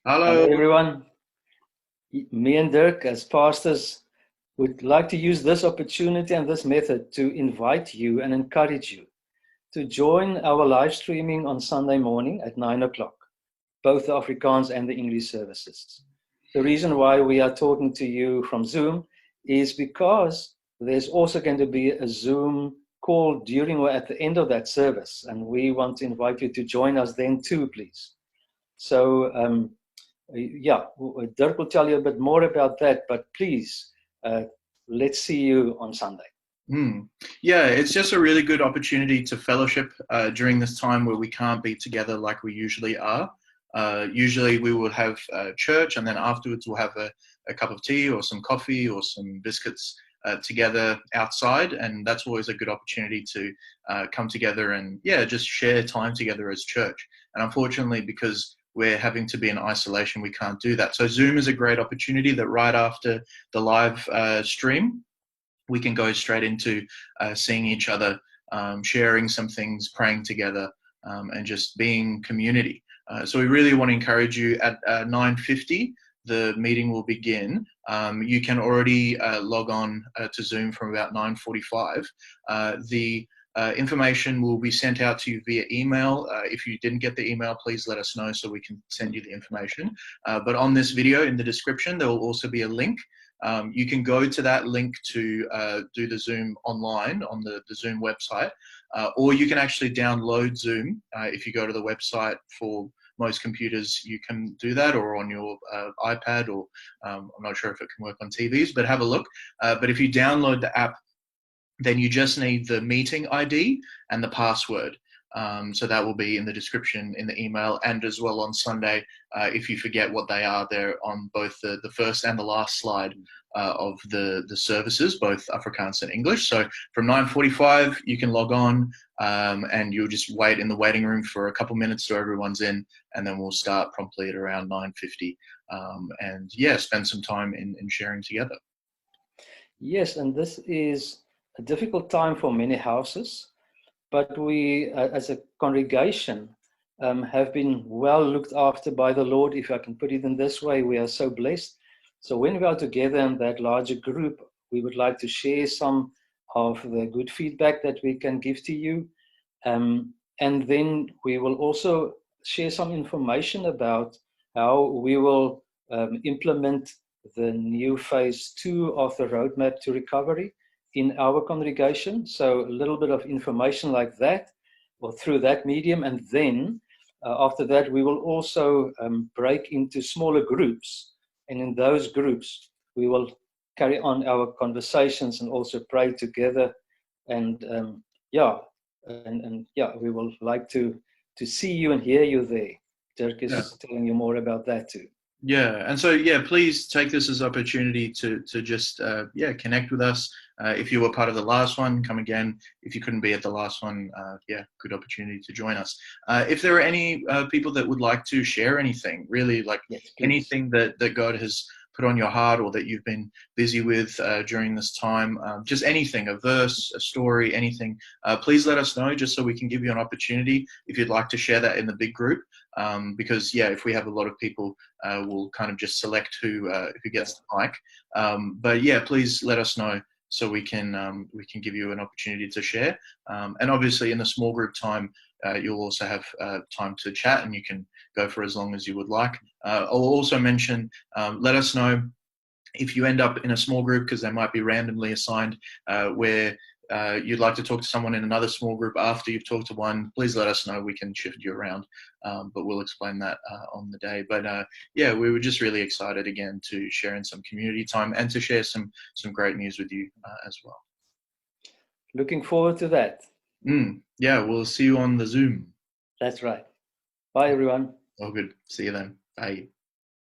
Hello Hello. everyone. Me and Dirk, as pastors, would like to use this opportunity and this method to invite you and encourage you to join our live streaming on Sunday morning at 9 o'clock, both the Afrikaans and the English services. The reason why we are talking to you from Zoom is because there's also going to be a Zoom call during or at the end of that service, and we want to invite you to join us then too, please. So, yeah, Dirk will tell you a bit more about that, but please, let's see you on Sunday. Yeah, it's just a really good opportunity to fellowship during this time where we can't be together like we usually are. Usually we will have church, and then afterwards we'll have a cup of tea or some coffee or some biscuits together outside, and that's always a good opportunity to come together and, yeah, just share time together as church. And unfortunately, because we're having to be in isolation, we can't do that. So Zoom is a great opportunity that right after the live stream, we can go straight into seeing each other, sharing some things, praying together, and just being community. So we really want to encourage you at 9:50. The meeting will begin. You can already log on to Zoom from about 9:45. The information will be sent out to you via email. If you didn't get the email, please let us know so we can send you the information. But on this video, in the description, there will also be a link. You can go to that link to do the Zoom online on the Zoom website, or you can actually download Zoom. If you go to the website, for most computers, you can do that, or on your iPad, or I'm not sure if it can work on TVs, but have a look. But if you download the app, then you just need the meeting ID and the password. So that will be in the description in the email, and as well on Sunday, if you forget what they are, they're on both the first and the last slide of the services, both Afrikaans and English. So from 9:45, you can log on, and you'll just wait in the waiting room for a couple minutes so everyone's in, and then we'll start promptly at around 9:50, and yeah, spend some time in sharing together. Yes, and this is a difficult time for many houses, but we, as a congregation, have been well looked after by the Lord, if I can put it in this way. We are so blessed. So when we are together in that larger group, we would like to share some of the good feedback that we can give to you. And then we will also share some information about how we will implement the new phase 2 of the roadmap to recovery in our congregation. So a little bit of information like that, or through that medium. And then after that, we will also break into smaller groups. And in those groups, we will carry on our conversations and also pray together. And yeah, yeah, we will like to see you and hear you there. Dirk Yeah. is telling you more about that too. Yeah, and so yeah, please take this as an opportunity to just yeah, connect with us. If you were part of the last one, come again. If you couldn't be at the last one, yeah, good opportunity to join us. If there are any people that would like to share anything, really, like yes, anything that God has put on your heart or that you've been busy with during this time, just anything, a verse, a story, anything, please let us know, just so we can give you an opportunity if you'd like to share that in the big group. Because yeah, if we have a lot of people, we'll kind of just select who gets the mic. But yeah, please let us know so we can give you an opportunity to share. And obviously, in the small group time, you'll also have time to chat, and you can go for as long as you would like. I'll also mention, let us know if you end up in a small group, because they might be randomly assigned, where you'd like to talk to someone in another small group after you've talked to one. Please let us know. We can shift you around, but we'll explain that on the day. But yeah, we were just really excited again to share in some community time and to share some great news with you as well. Looking forward to that. Yeah, we'll see you on the Zoom. That's right. Bye, everyone. All good. See you then. Bye.